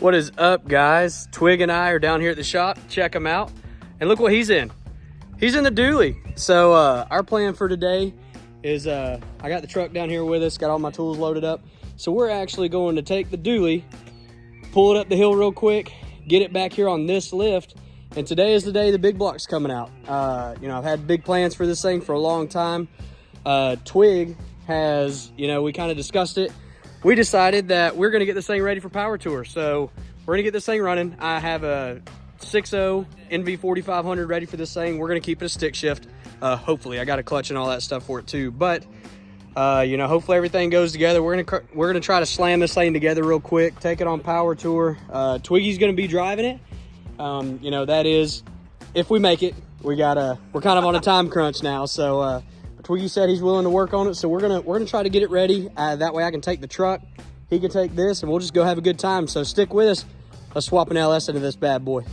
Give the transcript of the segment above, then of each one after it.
What is up, guys? Twig and I are down here at the shop. Check him out. And look what he's in. He's in the dually. So our plan for today is I got the truck down here with us, got all my tools loaded up. So we're actually going to take the dually, pull it up the hill real quick, get it back here on this lift. And today is the day the big block's coming out. You know, I've had big plans for this thing for a long time. Twig has, you know, we kind of discussed it. We decided that we're gonna get this thing ready for power tour. So we're gonna get this thing running. I have a 6.0 NV 4500 ready for this thing. We're gonna keep it a stick shift. Hopefully, I got a clutch and all that stuff for it too. But you know, hopefully everything goes together. We're gonna try to slam this thing together real quick, take it on power tour. Twiggy's gonna be driving it. You know, that is, if we make it. We're kind of on a time crunch now. So Twiggy said he's willing to work on it, so we're gonna try to get it ready. That way I can take the truck, he can take this, and we'll just go have a good time. So stick with us. Let's swap an LS into this bad boy.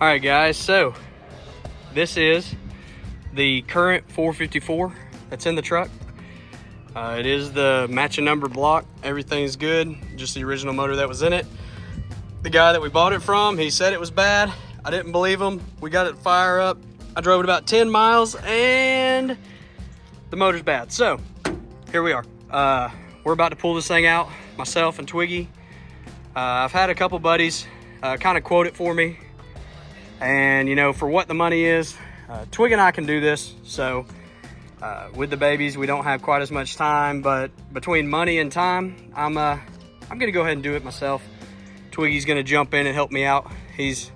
All right, guys, so this is the current 454 that's in the truck. It is the matching number block. Everything's good, just the original motor that was in it. The guy that we bought it from, he said it was bad. I didn't believe him. We got it to fire up. I drove it about 10 miles and the motor's bad. So here we are. We're about to pull this thing out, myself and Twiggy. I've had a couple buddies kind of quote it for me. And you know, for what the money is, Twig and I can do this. So with the babies, we don't have quite as much time, but between money and time, I'm gonna go ahead and do it myself. Twiggy's gonna jump in and help me out. He's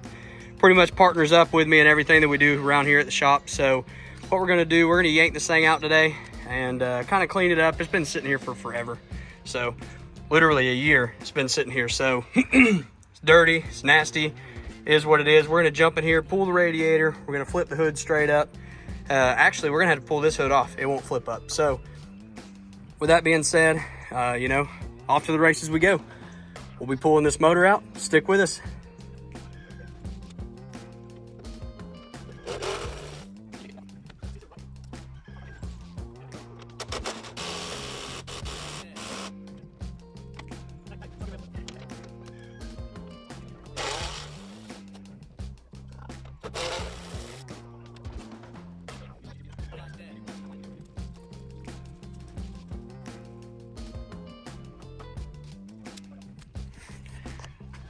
pretty much partners up with me in everything that we do around here at the shop. So what we're gonna do, we're gonna yank this thing out today and kind of clean it up. It's been sitting here for forever. So literally a year it's been sitting here. So it's dirty, it's nasty. Is what it is. We're gonna jump in here, pull the radiator. We're gonna flip the hood straight up. Actually, we're gonna have to pull this hood off. It won't flip up. So with that being said, you know, off to the races we go. We'll be pulling this motor out. Stick with us.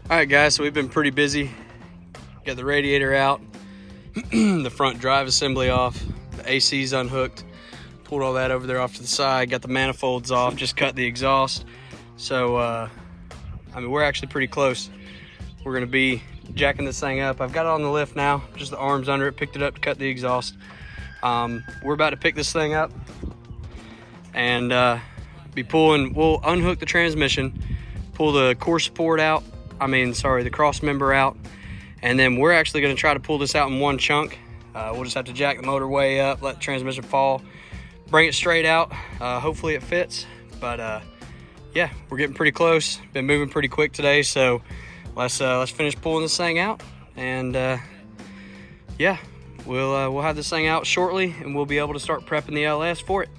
All right, guys, so we've been pretty busy. Got the radiator out, the front drive assembly off, the AC's unhooked, pulled all that over there off to the side, got the manifolds off, just cut the exhaust. So, I mean, we're actually pretty close. We're gonna be jacking this thing up. I've got it on the lift now, just the arms under it, picked it up to cut the exhaust. We're about to pick this thing up and be pulling, we'll unhook the transmission, pull the core support out, the cross member out, and then we're actually going to try to pull this out in one chunk. We'll just have to jack the motor way up, let the transmission fall, bring it straight out. Hopefully it fits, but yeah, we're getting pretty close. Been moving pretty quick today, so let's finish pulling this thing out, and yeah, we'll have this thing out shortly, and we'll be able to start prepping the LS for it.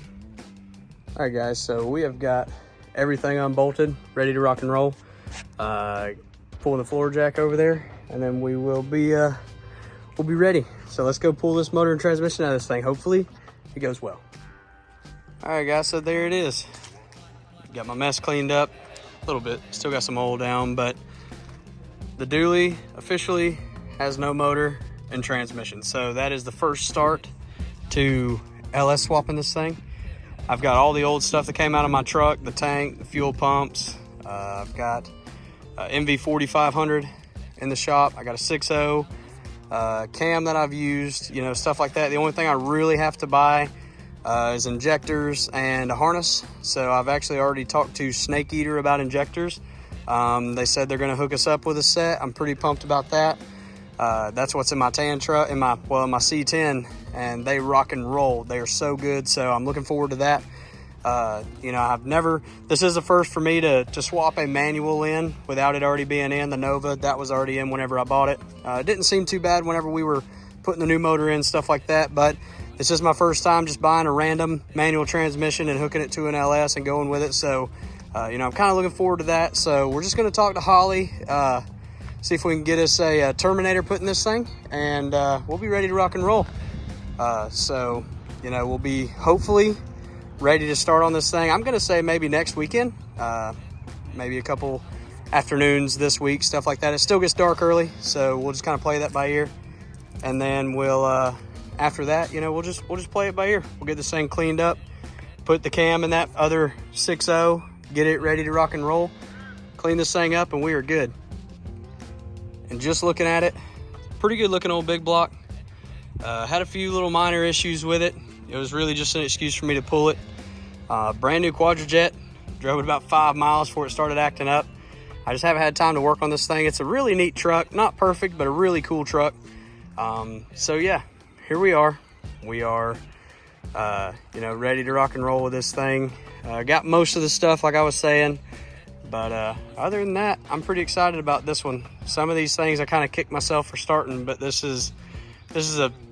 All right, guys, so we have got everything unbolted, ready to rock and roll. Pulling the floor jack over there, and then we'll be ready. So let's go pull this motor and transmission out of this thing. Hopefully it goes well. All right, guys, so there it is. Got my mess cleaned up a little bit. Still got some oil down, but the dually officially has no motor and transmission. So that is the first start to LS swapping this thing. I've got all the old stuff that came out of my truck, the tank, the fuel pumps. I've got MV 4500 in the shop. I got a 6.0 cam that I've used, you know, stuff like that. The only thing I really have to buy is injectors and a harness. So I've actually already talked to Snake Eater about injectors. They said they're gonna hook us up with a set. I'm pretty pumped about that. That's what's in my tan truck, in my C10, and they rock and roll. They are so good, so I'm looking forward to that. You know, this is the first for me to swap a manual in without it already being in. The Nova, that was already in whenever I bought it. It didn't seem too bad whenever we were putting the new motor in, stuff like that, but this is my first time just buying a random manual transmission and hooking it to an LS and going with it. So, you know, I'm kind of looking forward to that. So we're just going to talk to Holly, see if we can get us a Terminator put in this thing, and we'll be ready to rock and roll. So, you know, we'll be hopefully ready to start on this thing. I'm going to say maybe next weekend, maybe a couple afternoons this week, stuff like that. It still gets dark early, so we'll just kind of play that by ear. And then we'll, after that, you know, we'll just play it by ear. We'll get this thing cleaned up, put the cam in that other 6.0, get it ready to rock and roll, clean this thing up, and we are good. And just looking at it, pretty good looking old big block. Had a few little minor issues with it. It was really just an excuse for me to pull it. Brand new Quadrajet, drove it about 5 miles before it started acting up. I just haven't had time to work on this thing. It's a really neat truck, not perfect, but a really cool truck. So yeah, here we are. We are, you know, ready to rock and roll with this thing. Got most of the stuff, like I was saying, but other than that, I'm pretty excited about this one. Some of these things I kind of kicked myself for starting, but this is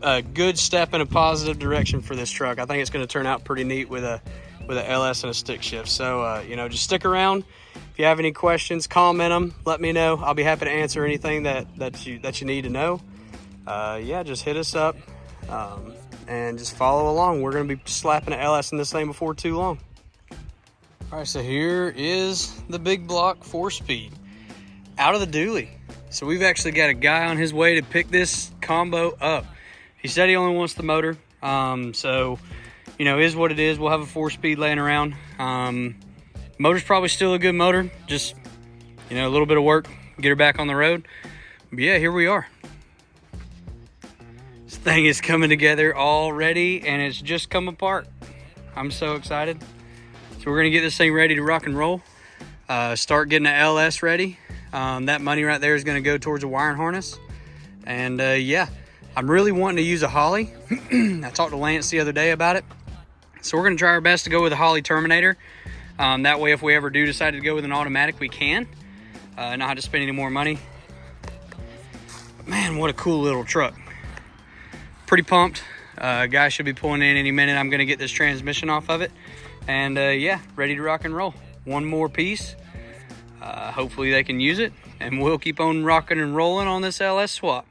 a good step in a positive direction for this truck. I think it's going to turn out pretty neat with a LS and a stick shift. So you know, just stick around. If you have any questions, comment them, let me know. I'll be happy to answer anything that you need to know. Yeah, just hit us up and just follow along. We're going to be slapping an LS in this thing before too long. All right, so here is the big block 4-speed out of the dually. So we've actually got a guy on his way to pick this combo up. He said he only wants the motor. So, you know, is what it is. We'll have a 4-speed laying around. Motor's probably still a good motor. Just, you know, a little bit of work, get her back on the road. But yeah, here we are. This thing is coming together already, and it's just come apart. I'm so excited. So we're gonna get this thing ready to rock and roll. Start getting the LS ready. That money right there is gonna go towards a wiring harness. And yeah, I'm really wanting to use a Holly. I talked to Lance the other day about it. So we're gonna try our best to go with a Holly Terminator. That way, if we ever do decide to go with an automatic, we can. Not have to spend any more money. But man, what a cool little truck. Pretty pumped. Guy should be pulling in any minute. I'm gonna get this transmission off of it. And yeah, ready to rock and roll. One more piece. Hopefully they can use it, and we'll keep on rocking and rolling on this LS swap.